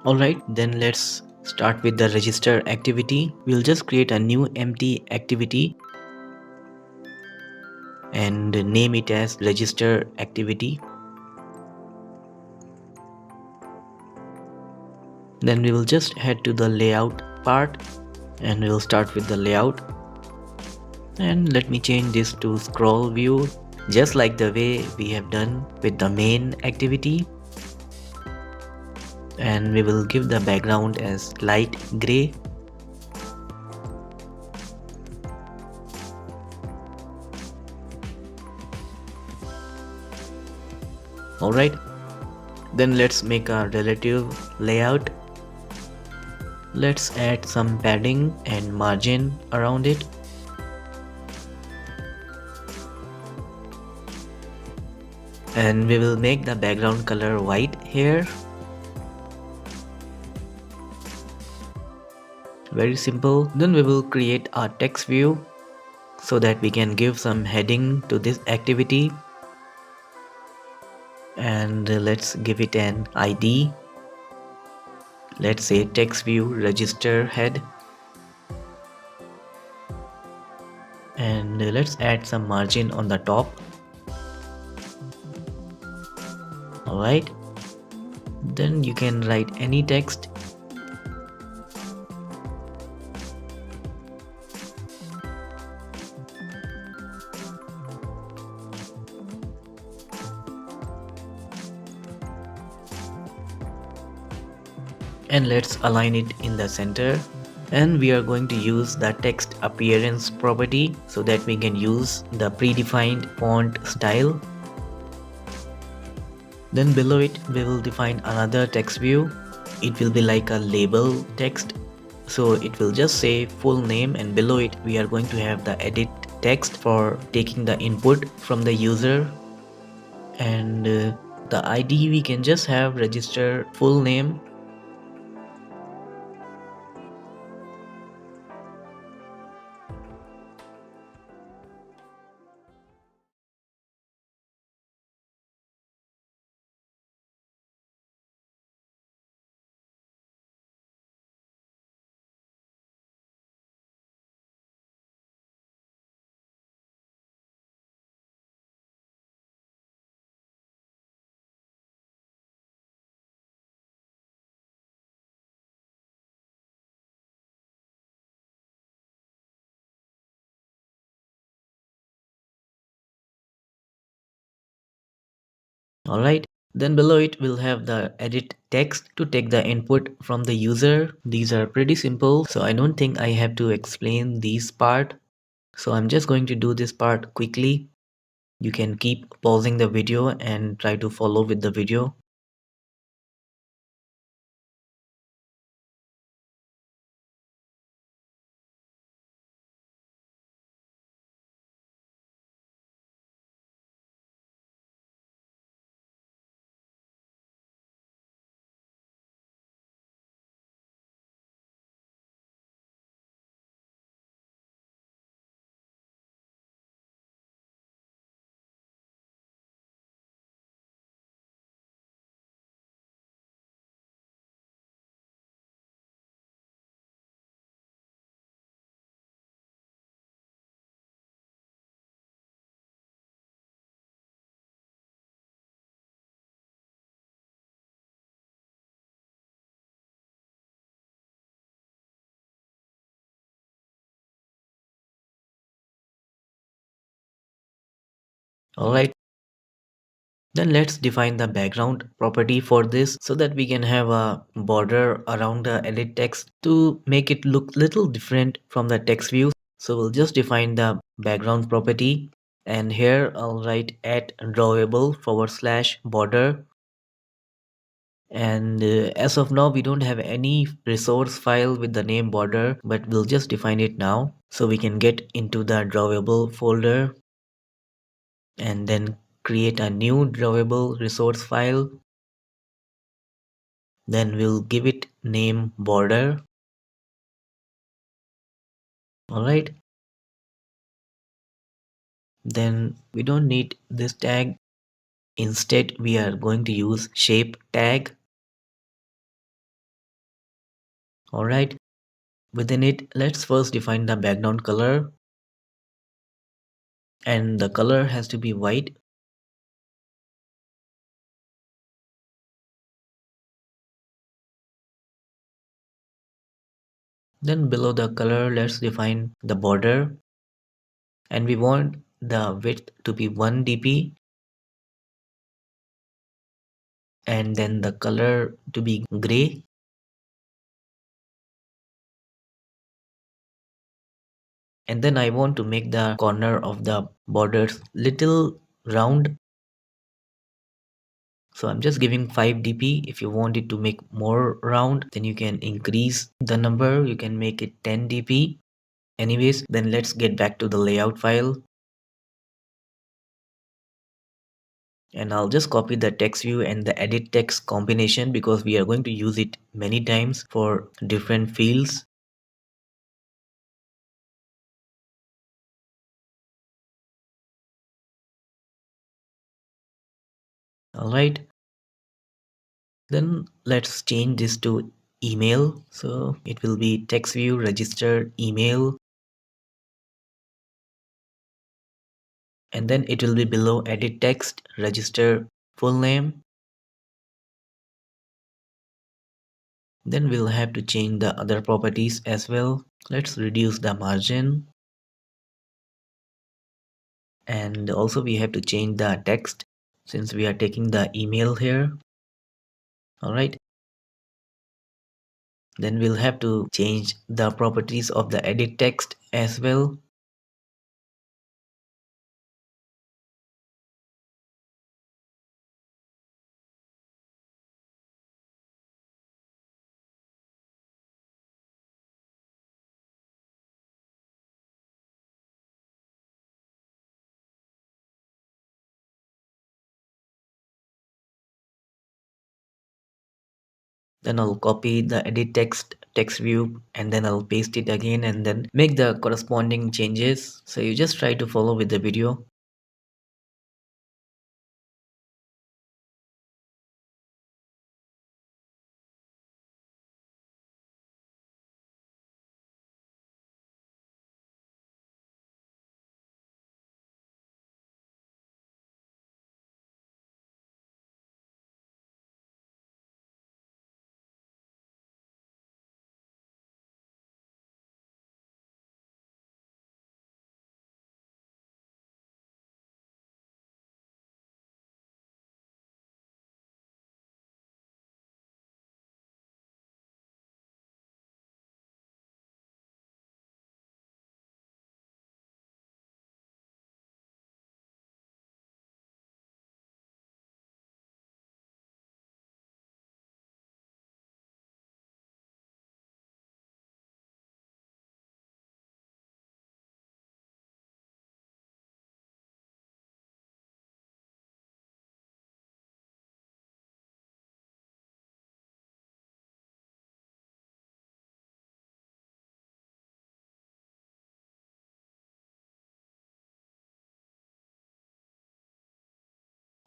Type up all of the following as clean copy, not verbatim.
Alright, then let's start with the register activity. We'll just create a new empty activity and name it as register activity. Then we will just head to the layout part and we'll start with the layout. And let me change this to scroll view, just like the way we have done with the main activity. And we will give the background as light gray. Alright, then let's make a relative layout. Let's add some padding and margin around it. And we will make the background color white here. Very simple. Then we will create a text view so that we can give some heading to this activity. And let's give it an ID. Let's say text view register head. And let's add some margin on the top. Alright. Then you can write any text. And let's align it in the center. And we are going to use the text appearance property so that we can use the predefined font style. Then below it we will define another text view. It will be like a label text, so it will just say full name, and below it we are going to have the edit text for taking the input from the user. And the ID we can just have register full name. Alright, then below it we'll have the edit text to take the input from the user. These are pretty simple, so I don't think I have to explain these part. So I'm just going to do this part quickly. You can keep pausing the video and try to follow with the video. Alright, then let's define the background property for this so that we can have a border around the edit text to make it look little different from the text view. So we'll just define the background property, and here I'll write at drawable / border. And as of now we don't have any resource file with the name border, but we'll just define it now so we can get into the drawable folder and then create a new drawable resource file. Then we'll give it name border. Alright, then we don't need this tag. Instead we are going to use shape tag. Alright, within it, let's first define the background color, and the color has to be white. Then below the color, let's define the border, and we want the width to be 1 dp, and then the color to be gray. And then I want to make the corner of the borders little round, so I'm just giving 5 dp. If you want it to make more round, then you can increase the number, you can make it 10 dp. Anyways, then let's get back to the layout file, and I'll just copy the text view and the edit text combination because we are going to use it many times for different fields. Alright, then let's change this to email, so it will be text view registered email, and then it will be below edit text register full name. Then we'll have to change the other properties as well. Let's reduce the margin, and also we have to change the text since we are taking the email here. Alright, then we'll have to change the properties of the edit text as well. Then I'll copy the edit text view, and then I'll paste it again and then make the corresponding changes. So you just try to follow with the video.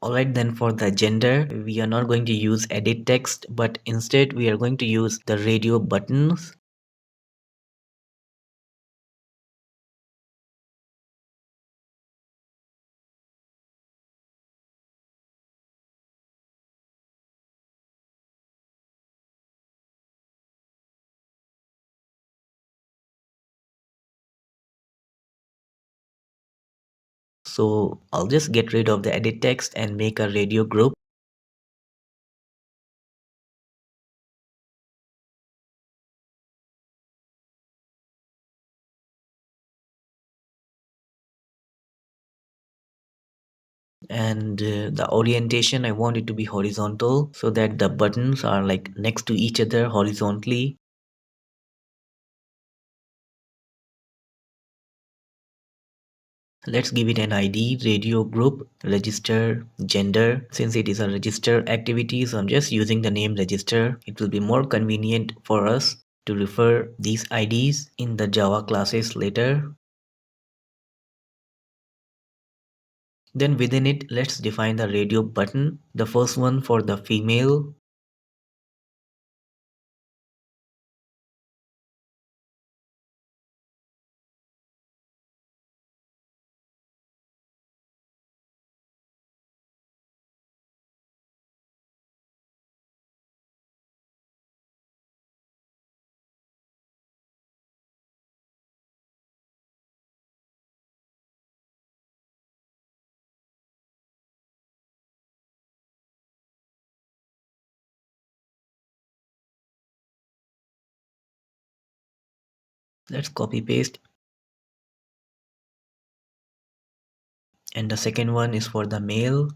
Alright, then for the gender, we are not going to use edit text, but instead we are going to use the radio buttons. So I'll just get rid of the edit text and make a radio group. And the orientation, I want it to be horizontal so that the buttons are like next to each other horizontally. Let's give it an ID, radio group, register, gender. Since it is a register activity, so I'm just using the name register. It will be more convenient for us to refer these IDs in the Java classes later. Then within it, let's define the radio button. The first one for the female, Let's copy paste. And the second one is for the male.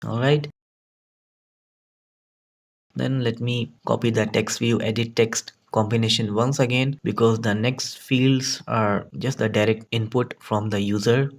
Alright. Then let me copy the text view edit text combination once again, because the next fields are just the direct input from the user.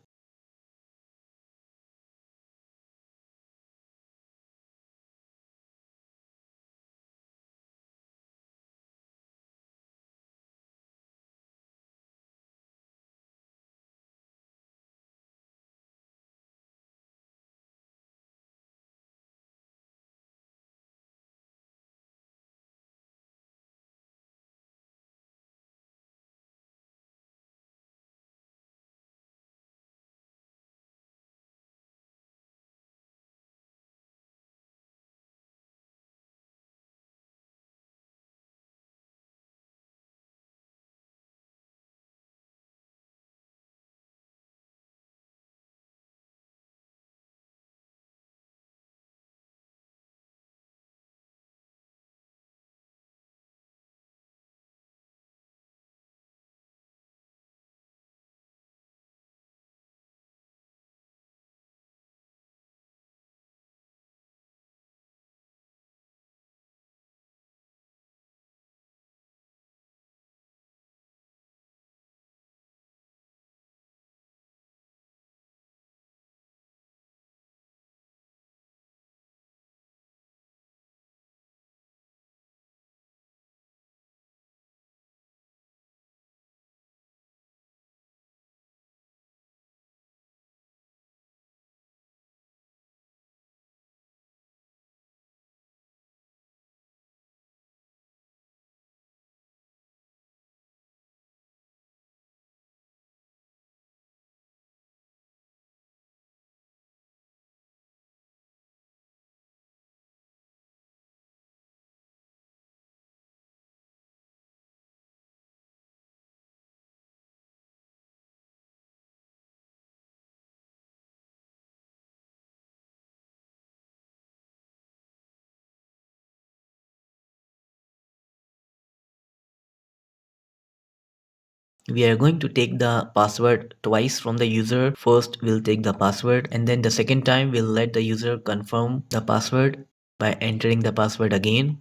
We are going to take the password twice from the user. First, we'll take the password, and then the second time, we'll let the user confirm the password by entering the password again.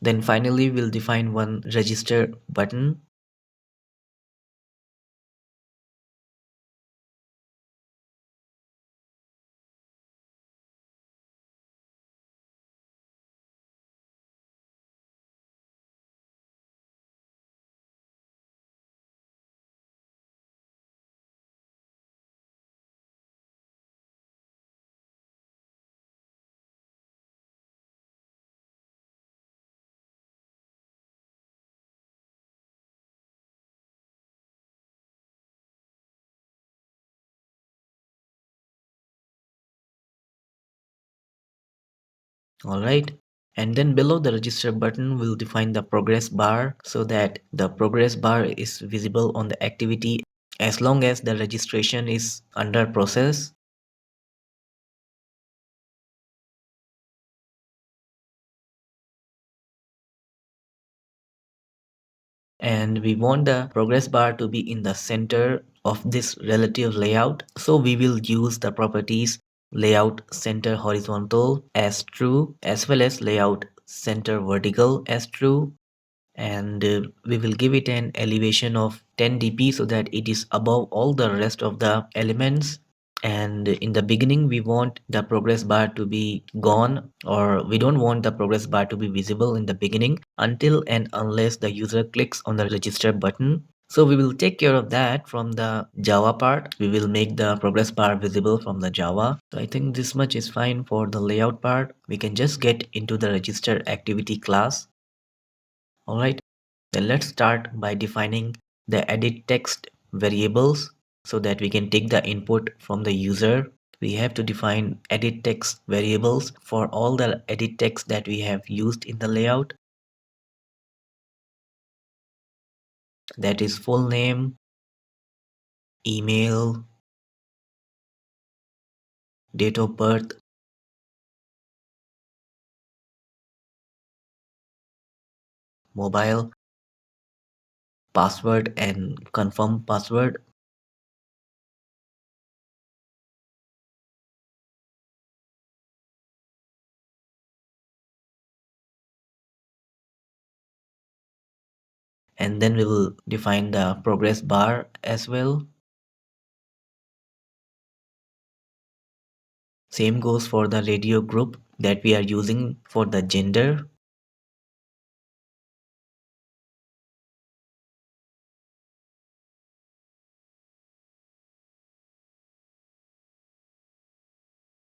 Then finally, we'll define one register button. Alright. And then below the register button, we'll define the progress bar so that the progress bar is visible on the activity as long as the registration is under process. And we want the progress bar to be in the center of this relative layout. So we will use the properties layout center horizontal as true, as well as layout center vertical as true. And we will give it an elevation of 10 dp so that it is above all the rest of the elements. And in the beginning we want the progress bar to be gone, or we don't want the progress bar to be visible in the beginning until and unless the user clicks on the register button. So we will take care of that from the Java part. We will make the progress bar visible from the Java. So I think this much is fine for the layout part. We can just get into the register activity class. Alright, then let's start by defining the edit text variables so that we can take the input from the user. We have to define edit text variables for all the edit text that we have used in the layout. That is full name, email, date of birth, mobile, password and confirm password. And then we will define the progress bar as well. Same goes for the radio group that we are using for the gender.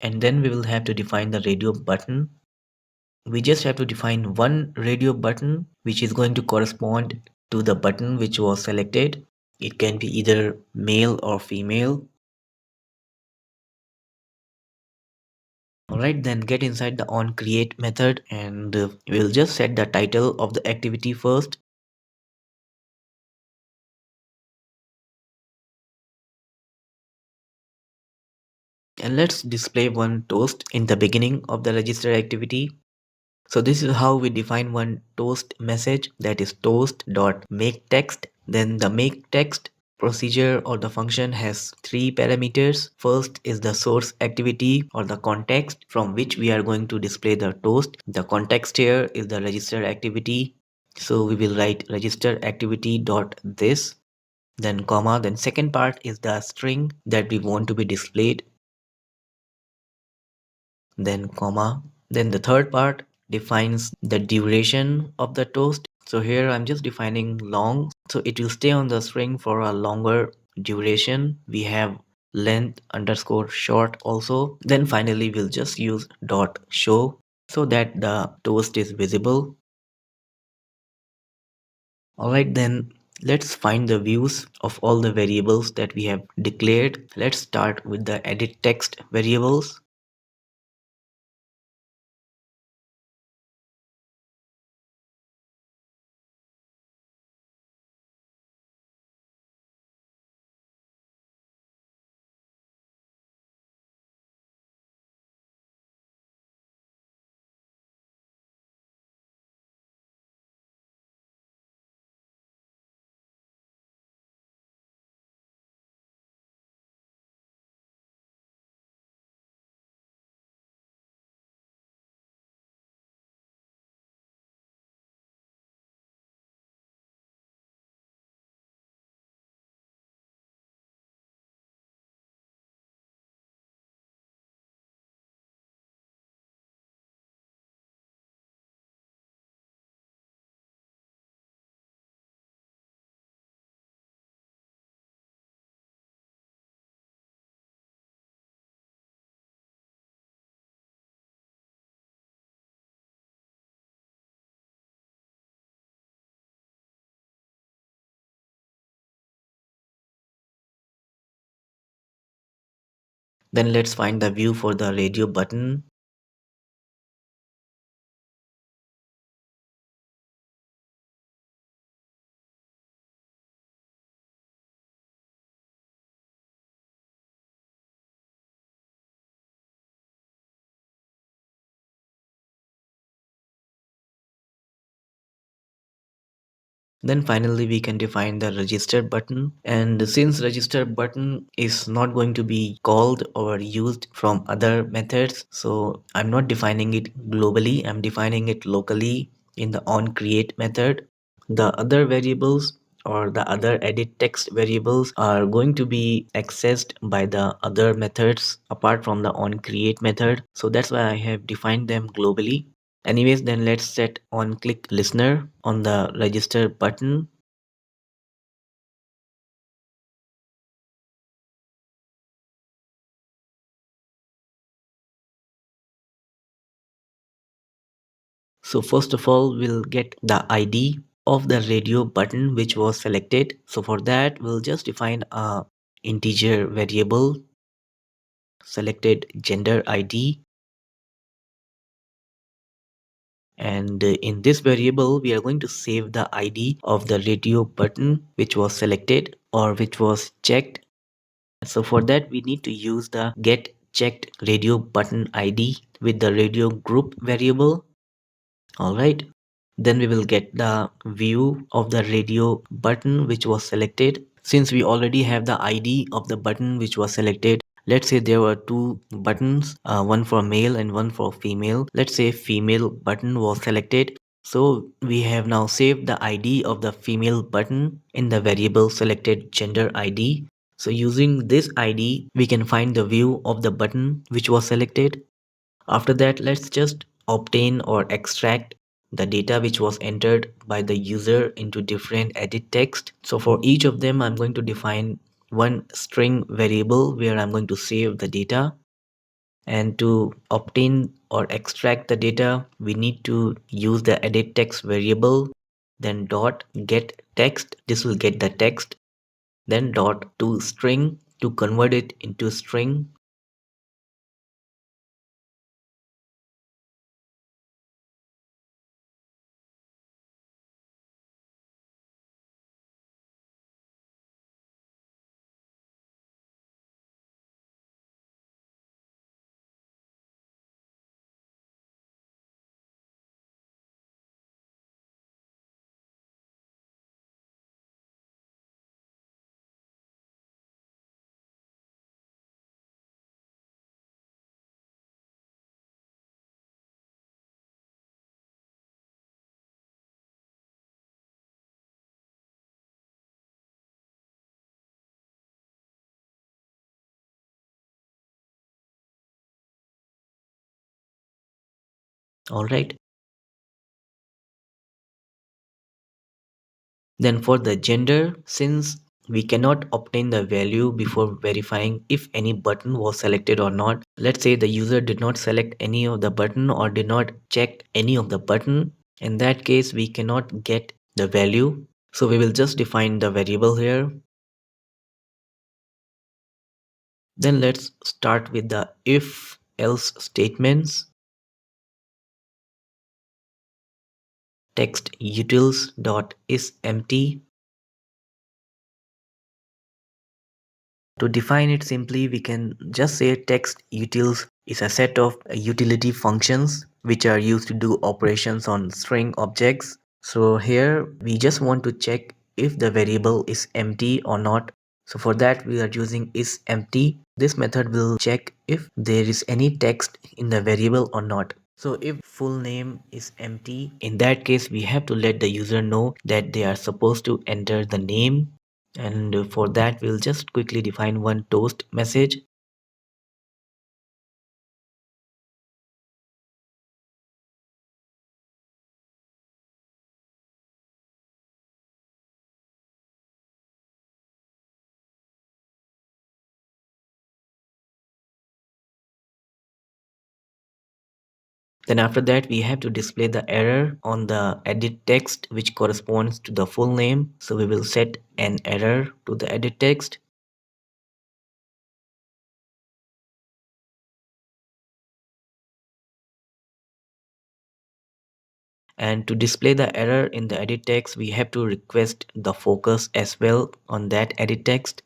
And then we will have to define the radio button. We just have to define one radio button which is going to correspond to the button which was selected. It can be either male or female. Alright, then get inside the onCreate method and we'll just set the title of the activity first. And let's display one toast in the beginning of the register activity. So this is how we define one toast message, that is toast.makeText. Then the makeText procedure or the function has three parameters. First is the source activity or the context from which we are going to display the toast. The context here is the register activity. So we will write register activity dot this, then comma, then second part is the string that we want to be displayed, then comma, then the third part defines the duration of the toast. So here I'm just defining long, so it will stay on the string for a longer duration. We have length underscore short also. Then finally we'll just use dot show so that the toast is visible. Alright, then let's find the views of all the variables that we have declared. Let's start with the edit text variables. Then let's find the view for the radio button. Then finally we can define the register button, and since register button is not going to be called or used from other methods, so I'm not defining it globally, I'm defining it locally in the onCreate method. The other variables or the other edit text variables are going to be accessed by the other methods apart from the onCreate method. So that's why I have defined them globally. Anyways, then let's set on click listener on the register button. So first of all, we'll get the ID of the radio button which was selected. So for that, we'll just define a integer variable selected gender ID. And in this variable, we are going to save the ID of the radio button which was selected or which was checked. So for that, we need to use the get checked radio button ID with the radio group variable. Alright. Then we will get the view of the radio button which was selected. Since we already have the ID of the button which was selected, let's say there were two buttons, one for male and one for female. Let's say female button was selected. So we have now saved the ID of the female button in the variable selected gender ID. So using this ID, we can find the view of the button which was selected. After that, let's just obtain or extract the data which was entered by the user into different edit text. So for each of them, I'm going to define one string variable where I'm going to save the data. And to obtain or extract the data, we need to use the edit text variable, then dot get text. This will get the text, then dot to string to convert it into string. All right. Then for the gender, since we cannot obtain the value before verifying if any button was selected or not. Let's say the user did not select any of the button or did not check any of the button. In that case, we cannot get the value. So we will just define the variable here. Then let's start with the if else statements. Text utils dot is empty. To define it simply, we can just say text utils is a set of utility functions which are used to do operations on string objects. So here we just want to check if the variable is empty or not. So for that we are using is empty. This method will check if there is any text in the variable or not. So if full name is empty, in that case we have to let the user know that they are supposed to enter the name. And for that, we'll just quickly define one toast message. Then after that, we have to display the error on the edit text, which corresponds to the full name. So we will set an error to the edit text. And to display the error in the edit text, we have to request the focus as well on that edit text.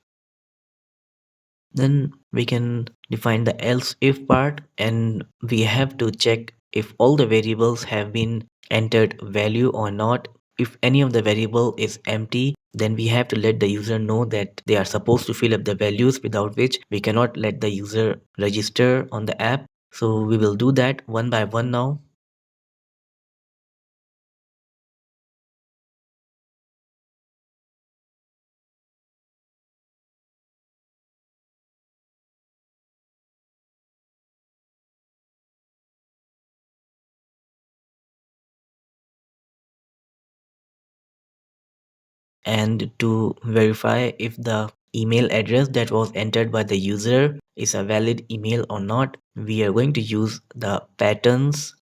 Then we can define the else if part, and we have to check if all the variables have been entered value or not. If any of the variable is empty, then we have to let the user know that they are supposed to fill up the values, without which we cannot let the user register on the app. So we will do that one by one now. And to verify if the email address that was entered by the user is a valid email or not, we are going to use the patterns.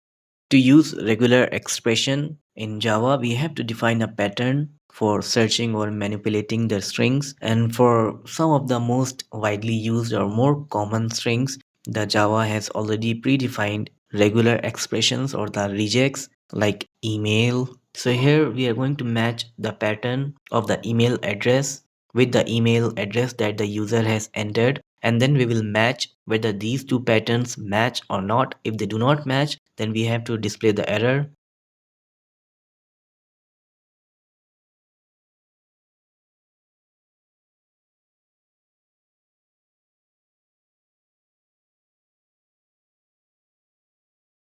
To use regular expression in Java, we have to define a pattern for searching or manipulating the strings. And for some of the most widely used or more common strings, the Java has already predefined regular expressions or the regex like email. So here we are going to match the pattern of the email address with the email address that the user has entered, and then we will match whether these two patterns match or not. If they do not match, then we have to display the error.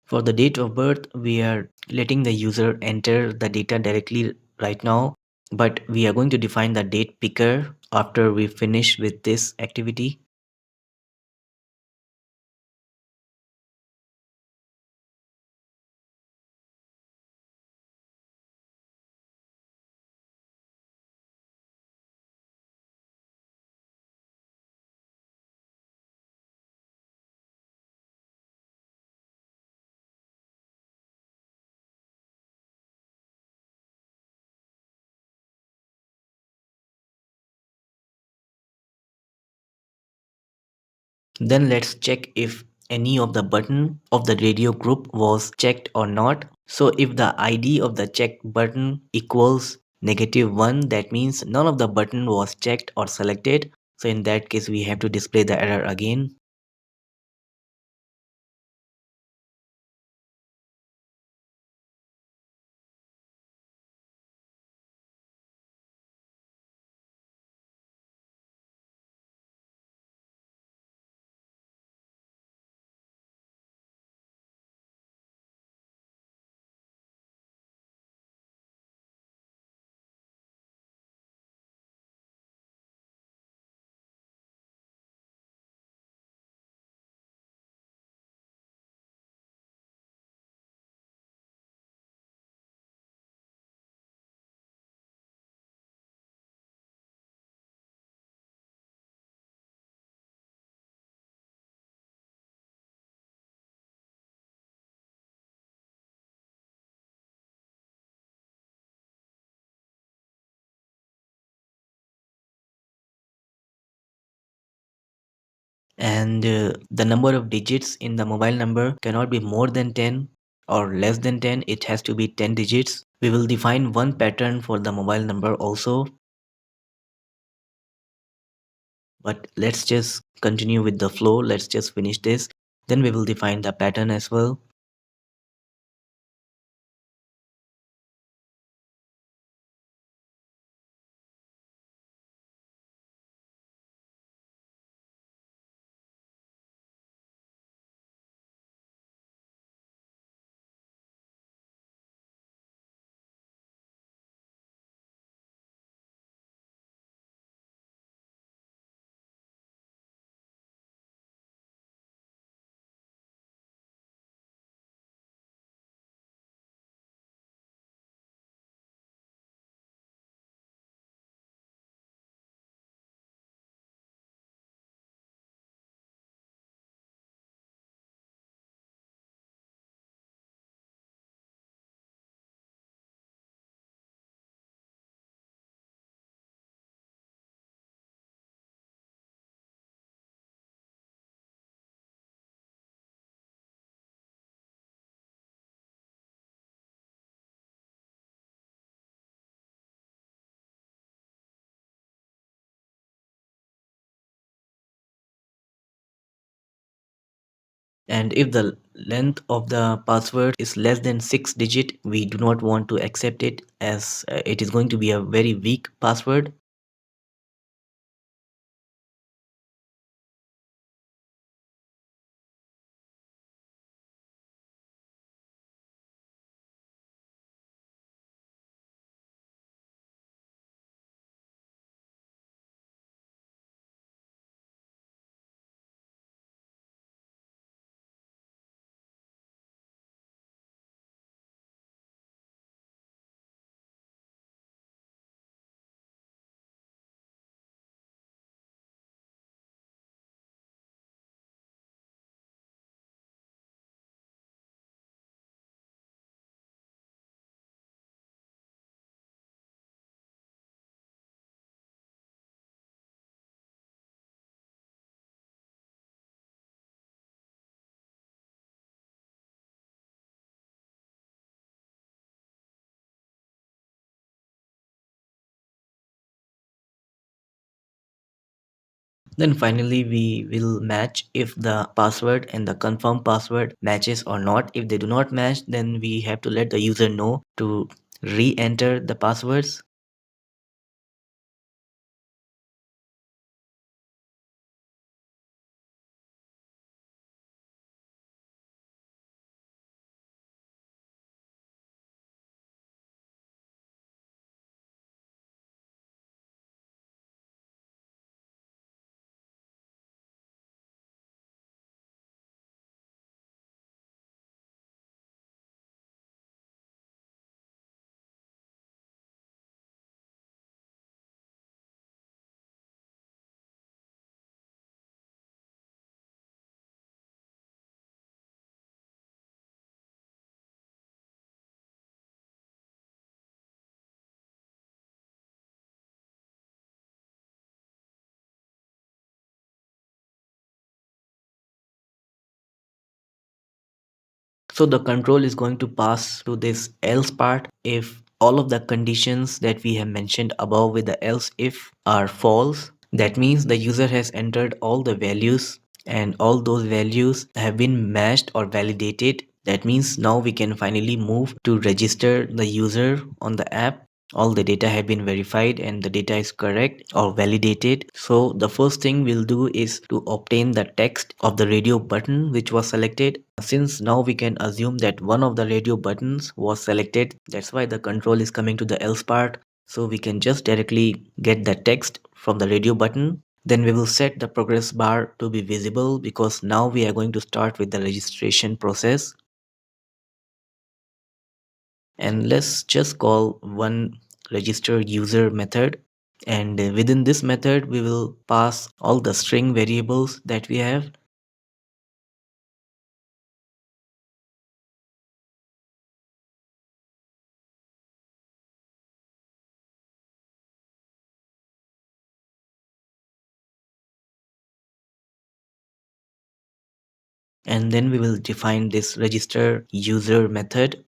For the date of birth, we are letting the user enter the data directly right now, but we are going to define the date picker after we finish with this activity. Then let's check if any of the button of the radio group was checked or not. So if the ID of the checked button equals -1, that means none of the button was checked or selected. So in that case, we have to display the error again. And the number of digits in the mobile number cannot be more than 10 or less than 10. It has to be 10 digits. We will define one pattern for the mobile number also, but let's just continue with the flow. Let's just finish this, then we will define the pattern as well. And if the length of the password is less than 6 digit, we do not want to accept it, as it is going to be a very weak password. Then finally we will match if the password and the confirm password matches or not. If they do not match, then we have to let the user know to re-enter the passwords. So the control is going to pass to this else part if all of the conditions that we have mentioned above with the else if are false. That means the user has entered all the values and all those values have been matched or validated. That means now we can finally move to register the user on the app. All the data have been verified and the data is correct or validated. So the first thing we'll do is to obtain the text of the radio button which was selected. Since now we can assume that one of the radio buttons was selected, that's why the control is coming to the else part. So we can just directly get the text from the radio button. Then we will set the progress bar to be visible because now we are going to start with the registration process. And let's just call one register user method, and within this method we will pass all the string variables that we have. And then we will define this register user method.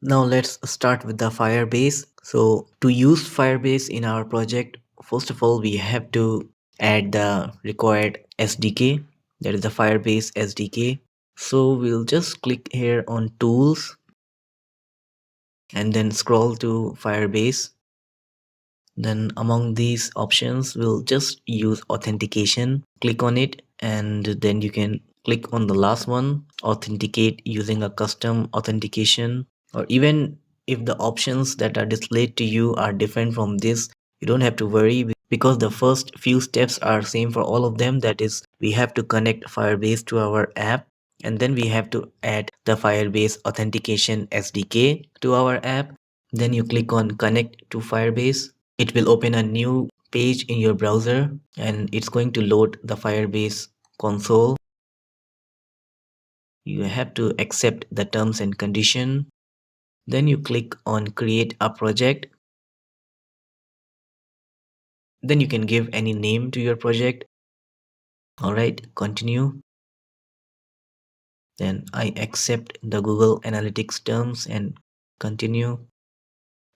Now let's start with the Firebase. So to use Firebase in our project, first of all we have to add the required SDK, that is the Firebase SDK. So we'll just click here on tools and then scroll to Firebase. Then among these options, we'll just use authentication. Click on it and then you can click on the last one, authenticate using a custom authentication. Or even if the options that are displayed to you are different from this, you don't have to worry because the first few steps are same for all of them. That is, we have to connect Firebase to our app and then we have to add the Firebase authentication SDK to our app. Then you click on connect to Firebase. It will open a new page in your browser and it's going to load the Firebase console. You have to accept the terms and condition. Then you click on create a project. Then you can give any name to your project. Alright, continue. Then I accept the Google Analytics terms and continue.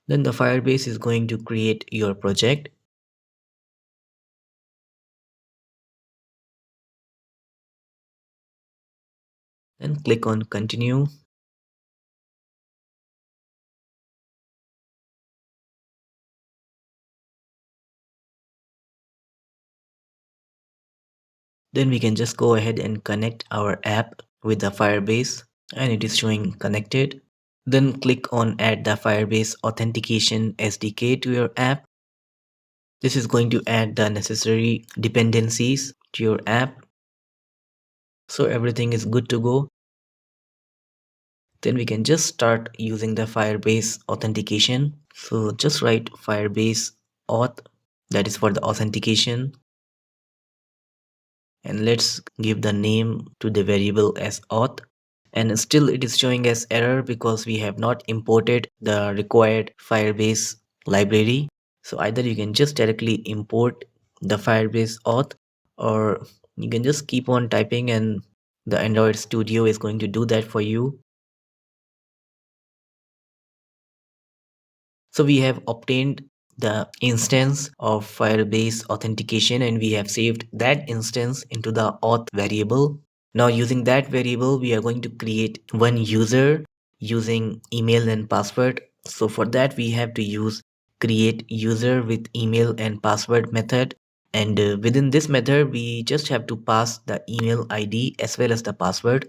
Then the Firebase is going to create your project. Then click on continue. Then we can just go ahead and connect our app with the Firebase and it is showing connected. Then click on add the Firebase authentication SDK to your app. This is going to add the necessary dependencies to your app. So everything is good to go. Then we can just start using the Firebase authentication. So just write Firebase auth, that is for the authentication. And let's give the name to the variable as auth. And still it is showing as error because we have not imported the required Firebase library. So either you can just directly import the Firebase auth or you can just keep on typing and the Android Studio is going to do that for you. So we have obtained the instance of Firebase authentication and we have saved that instance into the auth variable. Now using that variable, we are going to create one user using email and password. So for that, we have to use create user with email and password method. And within this method, we just have to pass the email ID as well as the password.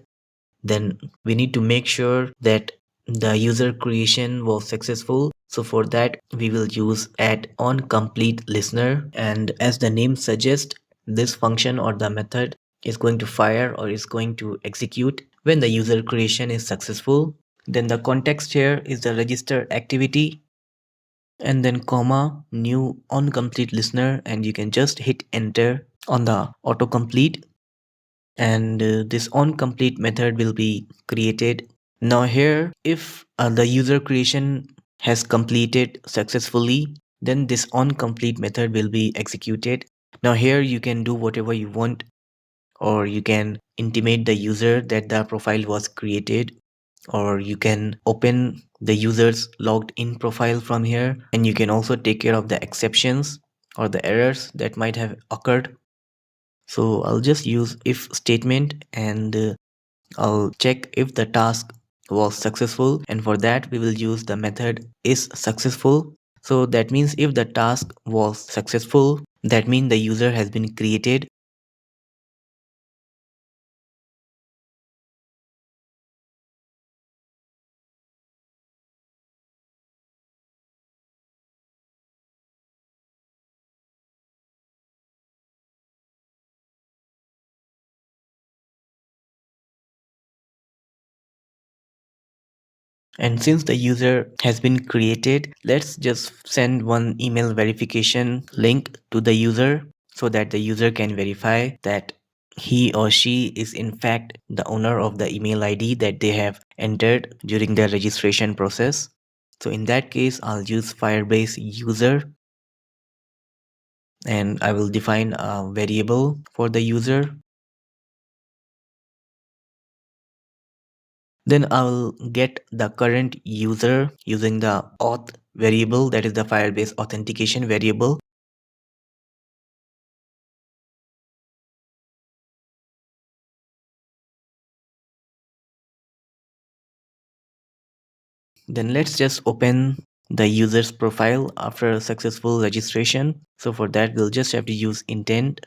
Then we need to make sure that the user creation was successful. So for that, we will use add on complete listener. And as the name suggests, this function or the method is going to fire or is going to execute when the user creation is successful. Then the context here is the register activity and then comma new on complete listener, and you can just hit enter on the autocomplete and this onComplete method will be created. Now here, if the user creation has completed successfully, then this onComplete method will be executed. Now here you can do whatever you want, or you can intimate the user that the profile was created, or you can open the user's logged in profile from here, and you can also take care of the exceptions or the errors that might have occurred. So I'll just use if statement and I'll check if the task was successful, and for that we will use the method is successful. So that means if the task was successful, that means the user has been created. And since the user has been created, let's just send one email verification link to the user so that the user can verify that he or she is in fact the owner of the email ID that they have entered during their registration process. So in that case, I'll use Firebase user and I will define a variable for the user. Then I'll get the current user using the auth variable, that is the Firebase authentication variable. Then let's just open the user's profile after a successful registration. So for that, we'll just have to use intent.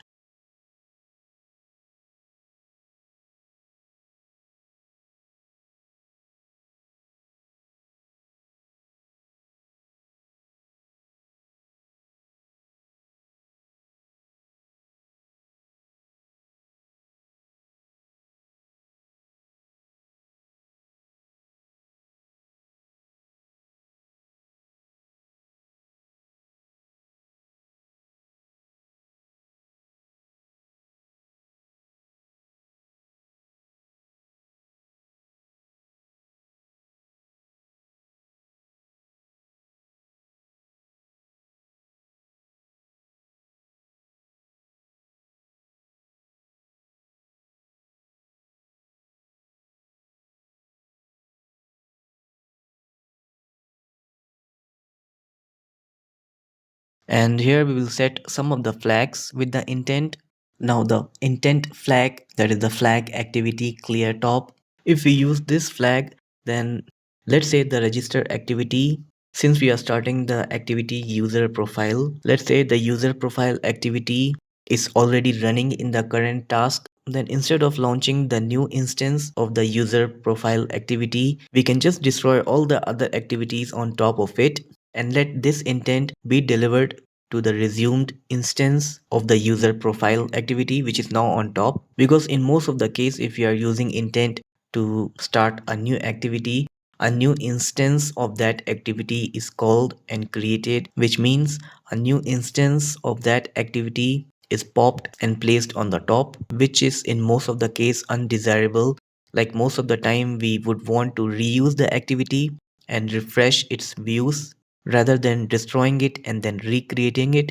And here we will set some of the flags with the intent. Now the intent flag, that is the flag activity clear top. If we use this flag, then let's say the register activity, since we are starting the activity user profile, let's say the user profile activity is already running in the current task, then instead of launching the new instance of the user profile activity, we can just destroy all the other activities on top of it and let this intent be delivered to the resumed instance of the user profile activity, which is now on top. Because in most of the case, if you are using intent to start a new activity, a new instance of that activity is called and created, which means a new instance of that activity is popped and placed on the top, which is in most of the case undesirable. Like most of the time we would want to reuse the activity and refresh its views rather than destroying it and then recreating it.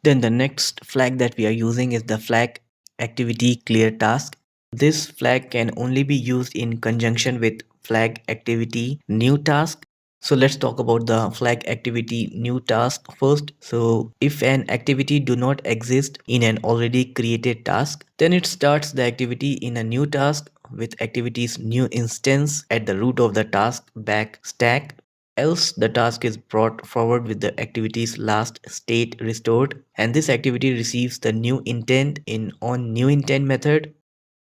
Then the next flag that we are using is the flag activity clear task. This flag can only be used in conjunction with flag activity new task. So let's talk about the flag activity new task first. So if an activity do not exist in an already created task, then it starts the activity in a new task with activity's new instance at the root of the task back stack. Else the task is brought forward with the activity's last state restored, and this activity receives the new intent in on new intent method.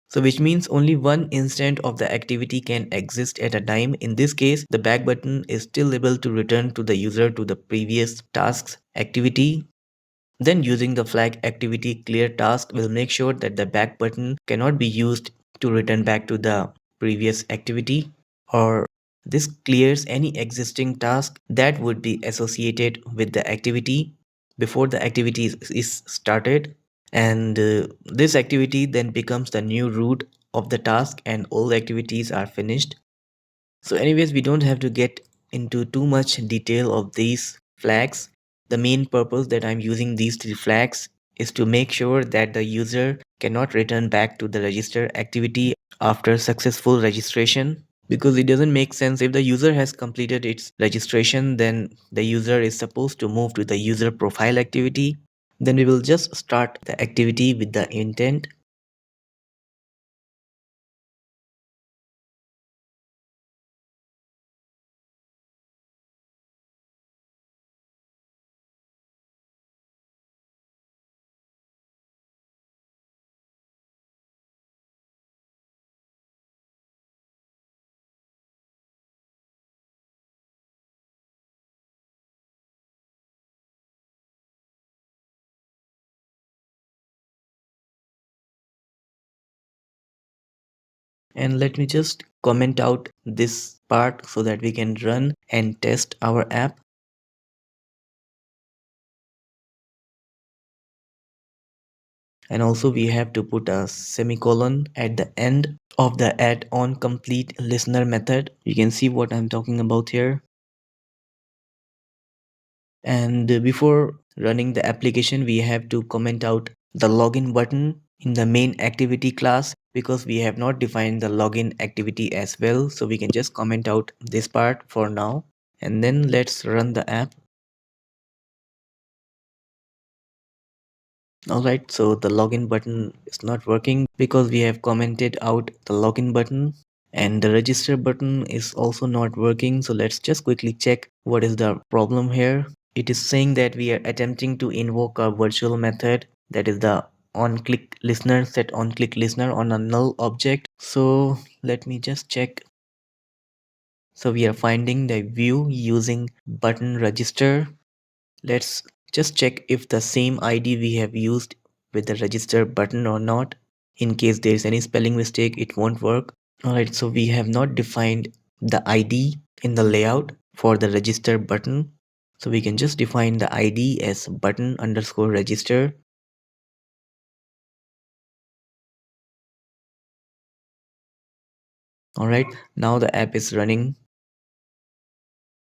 So which means only one instant of the activity can exist at a time. In this case, the back button is still able to return to the user to the previous task's activity. Then using the flag activity clear task will make sure that the back button cannot be used to return back to the previous activity, or this clears any existing task that would be associated with the activity before the activity is started. And this activity then becomes the new root of the task and all activities are finished. So anyways, we don't have to get into too much detail of these flags. The main purpose that I'm using these three flags is to make sure that the user cannot return back to the register activity after successful registration, because it doesn't make sense. If the user has completed its registration, then the user is supposed to move to the user profile activity. Then we will just start the activity with the intent. And let me just comment out this part so that we can run and test our app. And also we have to put a semicolon at the end of the add-on complete listener method. You can see what I'm talking about here. And before running the application, we have to comment out the login button in the main activity class, because we have not defined the login activity as well. So we can just comment out this part for now. And then let's run the app. Alright, so the login button is not working because we have commented out the login button, and the register button is also not working. So let's just quickly check what is the problem here. It is saying that we are attempting to invoke a virtual method, that is the onClick listener, set onClick listener on a null object. So let me just check. So we are finding the view using button register. Let's just check if the same ID we have used with the register button or not. In case there is any spelling mistake, it won't work. Alright, so we have not defined the ID in the layout for the register button. So we can just define the ID as button underscore register. Alright, now the app is running.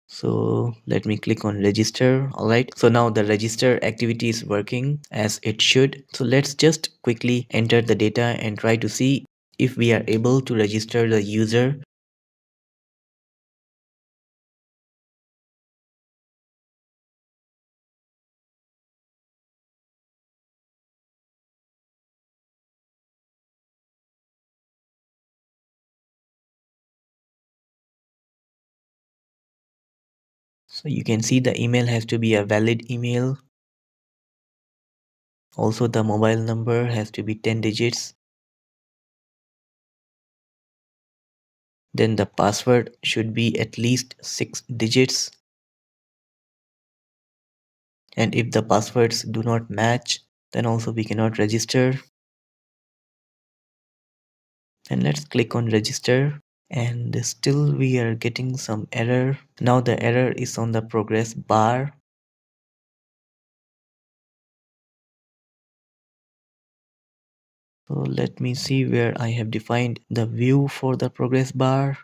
So let me click on register. Alright, so now the register activity is working as it should. So let's just quickly enter the data and try to see if we are able to register the user. So you can see the email has to be a valid email. Also the mobile number has to be 10 digits. Then the password should be at least 6 digits. And if the passwords do not match, then also we cannot register. And let's click on register. And still we are getting some error. Now the error is on the progress bar. So let me see where I have defined the view for the progress bar.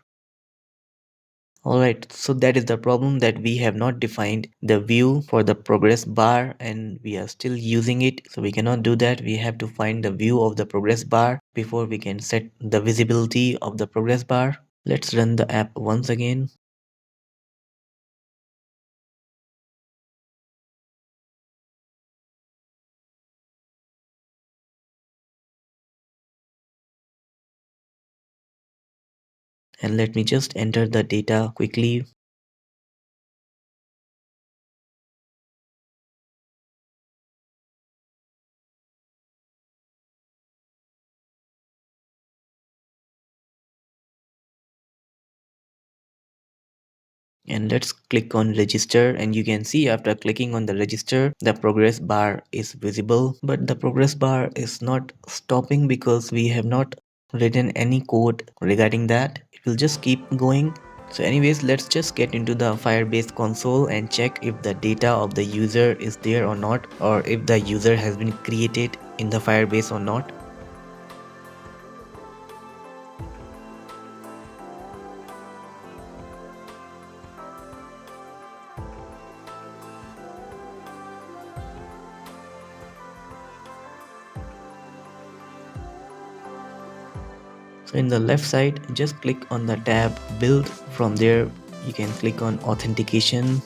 Alright, so that is the problem, that we have not defined the view for the progress bar and we are still using it. So we cannot do that. We have to find the view of the progress bar before we can set the visibility of the progress bar. Let's run the app once again. And let me just enter the data quickly. And let's click on register, and you can see after clicking on the register the progress bar is visible, but the progress bar is not stopping because we have not written any code regarding that. It will just keep going. So anyways, let's just get into the Firebase console and check if the data of the user is there or not, or if the user has been created in the Firebase or not. So in the left side, just click on the tab build. From there you can click on authentication.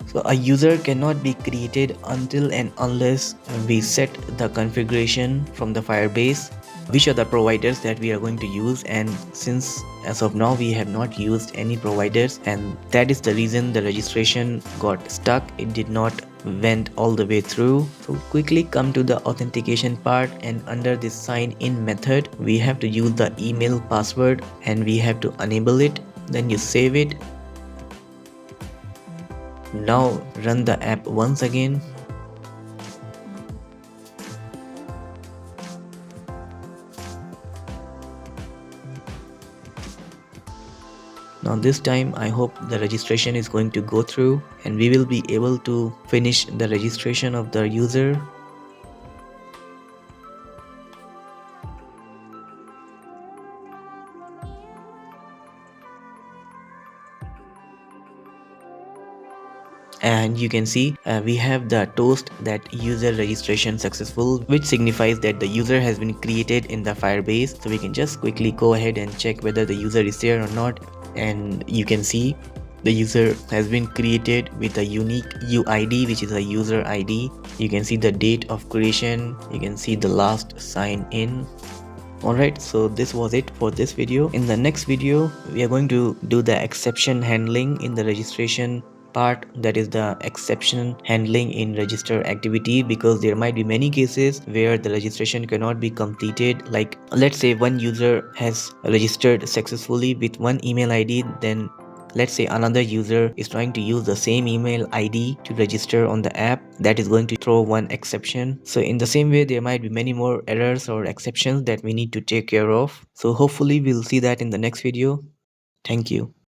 So a user cannot be created until and unless we set the configuration from the Firebase, which are the providers that we are going to use, and since as of now we have not used any providers, and that is the reason the registration got stuck. It did not went all the way through. So quickly come to the authentication part, and under this sign in method we have to use the email password and we have to enable it. Then you save it. Now run the app once again. Now this time I hope the registration is going to go through and we will be able to finish the registration of the user. And you can see we have the toast that user registration successful, which signifies that the user has been created in the Firebase. So we can just quickly go ahead and check whether the user is there or not, and you can see the user has been created with a unique UID, which is a user ID. You can see the date of creation, you can see the last sign in. Alright, so this was it for this video. In the next video, we are going to do the exception handling in the registration part, that is the exception handling in register activity, because there might be many cases where the registration cannot be completed. Like let's say one user has registered successfully with one email ID, then let's say another user is trying to use the same email ID to register on the app. That is going to throw one exception. So in the same way, there might be many more errors or exceptions that we need to take care of. So hopefully we'll see that in the next video. Thank you.